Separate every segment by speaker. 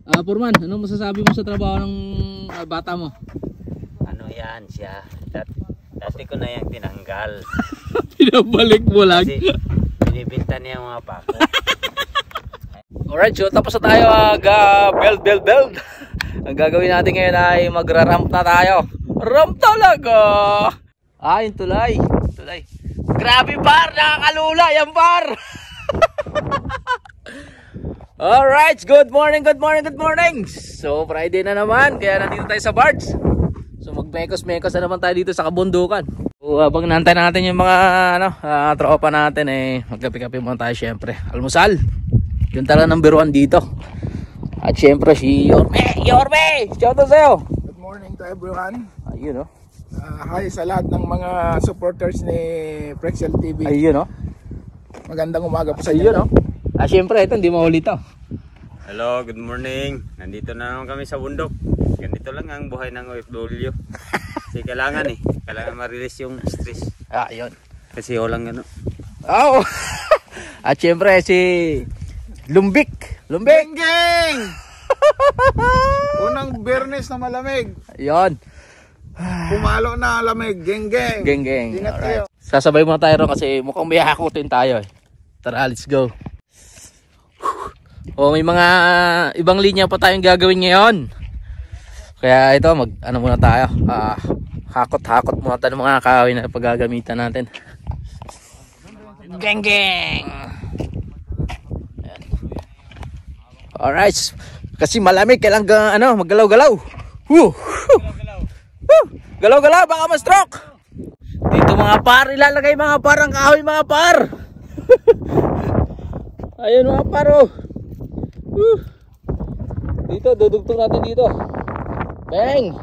Speaker 1: Purman, anong masasabi mo sa trabaho ng bata mo?
Speaker 2: Ano yan siya? Dati ko na yung tinanggal.
Speaker 1: Pinabalik mo lang.
Speaker 2: Kasi binibinta niya yung mga pako.
Speaker 1: Alright, so tapos na tayo build. Ang gagawin natin ngayon ay magra-ramp na tayo. Ramp talaga! Yung tulay. Grabe par, nakakalula yan par! Alright, good morning. So Friday na naman, kaya nandito tayo sa barge. So magmekos-mekos na naman tayo dito sa kabundukan. So habang nantay natin yung mga tropa natin, magkape-kape muna tayo syempre. Almusal, yun talaga number 1 dito. At syempre si Yorme! Shout out sa'yo!
Speaker 3: Good morning to everyone.
Speaker 1: Ayun
Speaker 3: Hi sa lahat ng mga supporters ni Prexel TV.
Speaker 1: Ayun
Speaker 3: Magandang umaga po sa inyo.
Speaker 1: Ayun syempre ito hindi mahuli to.
Speaker 2: Hello, good morning. Nandito na naman kami sa bundok. Ganito lang ang buhay ng OFW. Kasi kailangan ma-release yung stress.
Speaker 1: Ayun.
Speaker 2: Kasi walang
Speaker 1: At syempre si Lumbik.
Speaker 3: Geng! Unang Biyernes na malamig.
Speaker 1: Ayun.
Speaker 3: Pumalo na lamig. Geng. Ingat kayo.
Speaker 1: Sasabay muna tayo ron kasi mukhang may hakutin tayo. Tara, let's go. May mga ibang linya pa tayong gagawin ngayon. Kaya ito, muna tayo. Hakot muna tayo ng mga kakawin na paggagamitan natin. Geng. Alright. Kasi malamig, kailangan maggalaw-galaw. Galaw-galaw, baka ma-stroke. Dito mga par, ilalagay mga par ang kahoy mga par. Ayun mga par Dito, dudugtong natin dito. Bang!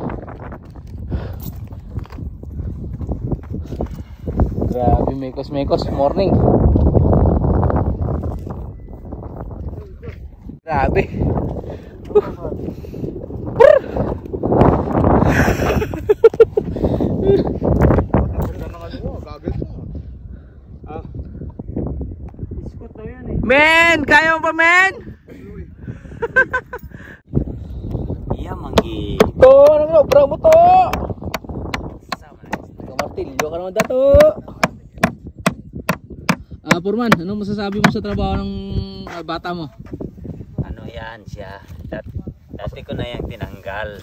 Speaker 1: Grabe, mekos. Morning. Grabe. Men, kaya mo ba men?
Speaker 2: iya manggi.
Speaker 1: Bro mo to. Kamartilyo ka naman dato. Purman, anong masasabi mo sa trabaho ng bata mo?
Speaker 2: Ano yan siya? Dati ko na yung tinanggal.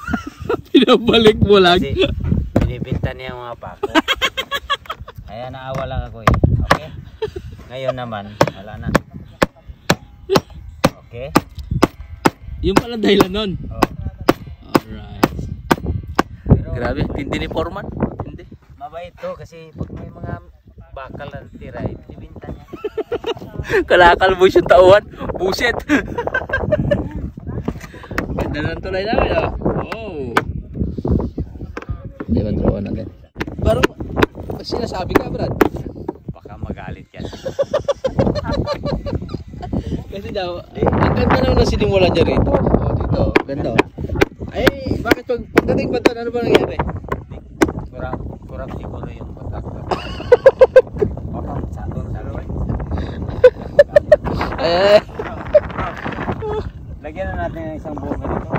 Speaker 1: Pinabalik mo lang.
Speaker 2: Kasi binibinta niya yung mga pako. Kaya naawa lang ako Okay? Ngayon naman, wala na. Okay?
Speaker 1: Yung pala dahilan nun. Alright.
Speaker 2: Pero,
Speaker 1: Grabe, tindi ni Foreman. Tindi.
Speaker 2: mabait to kasi pag may mga bakal na tira, binibinta niya.
Speaker 1: Kalakalbo yung tauhan. Buset. Ganda ng tulay namin Hindi ba draw natin? Parang sinasabi ka Brad.
Speaker 2: Baka magalit yan.
Speaker 1: Kasi daw, ang ganda naman na sinimulan niya rito. Dito, ganda Ay, bakit pagdating ba doon, ano ba nangyari?
Speaker 2: Kurang siguro yung kontakto. Baka doon sa looy. Lagyan na natin ng isang buong ganito.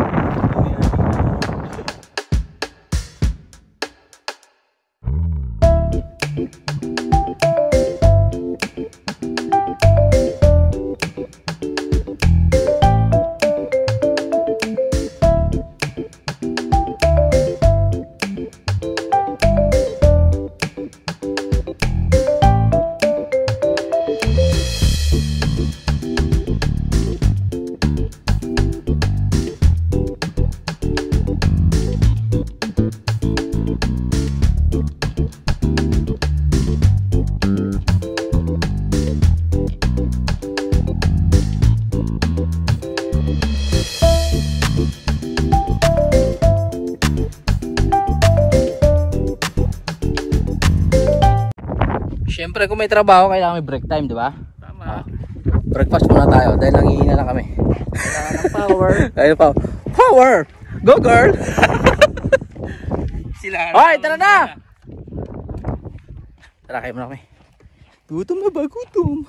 Speaker 1: Siyempre kung may trabaho kailangan may break time, di ba?
Speaker 2: Tama.
Speaker 1: Breakfast muna tayo dahil nanghihina na kami.
Speaker 2: Kailangan ng power.
Speaker 1: Ayun pa. Power! Go girl!
Speaker 2: Sila.
Speaker 1: Hoy, tara na! Tara, kayo muna kami. Gutom na ba? Gutom.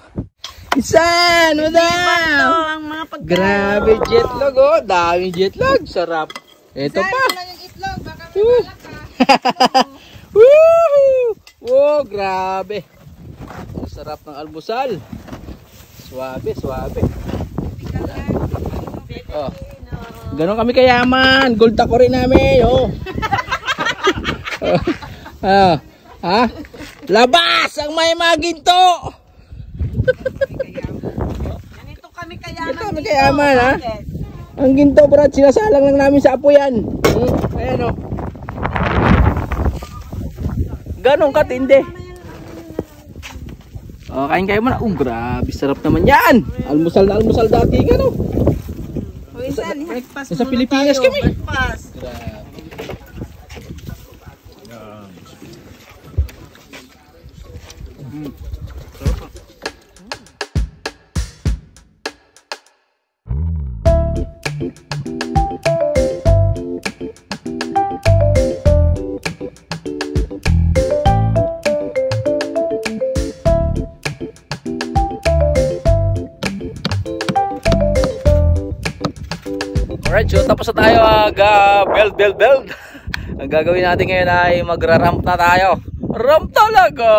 Speaker 1: Isan, madam!
Speaker 4: ang mga pagkain.
Speaker 1: Grabe, jetlog oh. Daming jetlog. Sarap. Ito pa.
Speaker 4: Lang yung itlog, baka may balak ka.
Speaker 1: Woohoo! Wow, grabe. Ang sarap ng almusal. Suabe, suabe. Oh. Ganon kami kayaman. Gold ako rin namin. Oh. Ha? Labas ang may maginto.
Speaker 4: Ganito kami kayaman.
Speaker 1: Ito kami kayaman, ha? Ang ginto, brad, sinasalang lang namin sa apo yan. Ayan, oh. Ganon katindi. Oh, kain kayo muna. Grabe, sarap naman yan. Almusal na almusal dati, gano'n.
Speaker 4: Breakfast
Speaker 1: Nasa
Speaker 4: muna
Speaker 1: Pilipinas
Speaker 4: tayo.
Speaker 1: kami.
Speaker 4: Breakfast.
Speaker 1: Grabe. Alright, so tapos na tayo build. Ang gagawin natin ngayon ay magra-ramp na tayo. Ramp talaga!